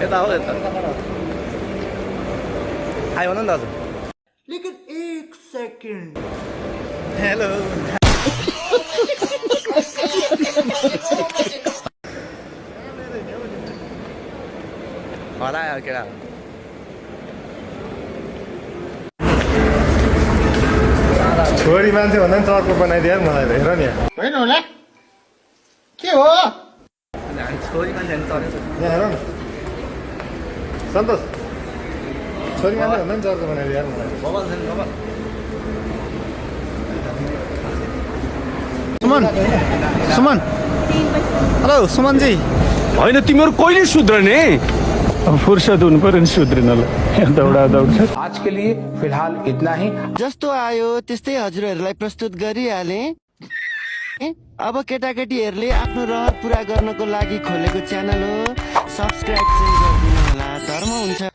यता हो यता आयो भन न दाजु लेकिन 1 सेकंड हेलो होला यार केटा छोरी मान्छे भन्दा पनि चर्को बनाइदियो मलाई त हेर नि होइन होला के हो हामी छोरी मान्छे चढेको यहाँ हेर न सन्तोष छोरी मान्छे भन्दा पनि चर्को बनाइदियो मलाई बबल छैन बबल सुमन सुमन हेलो सुमन जी होइन तिमीहरू कहिले सुध्रने फुर्सद हुनु पर्यो नि सुध्रिनलाई दौडा दौड आज के लिए फिलहाल इतना ही जस्तो आयो त्यस्तै हजुरहरूलाई प्रस्तुत गरिहाले अब केटाकेटीहरूले आफ्नो रहर पुरा गर्नको लागि खोलेको च्यानल हो सब्सक्राइब चाहिँ गरिदिनु होला धर्म हुन्छ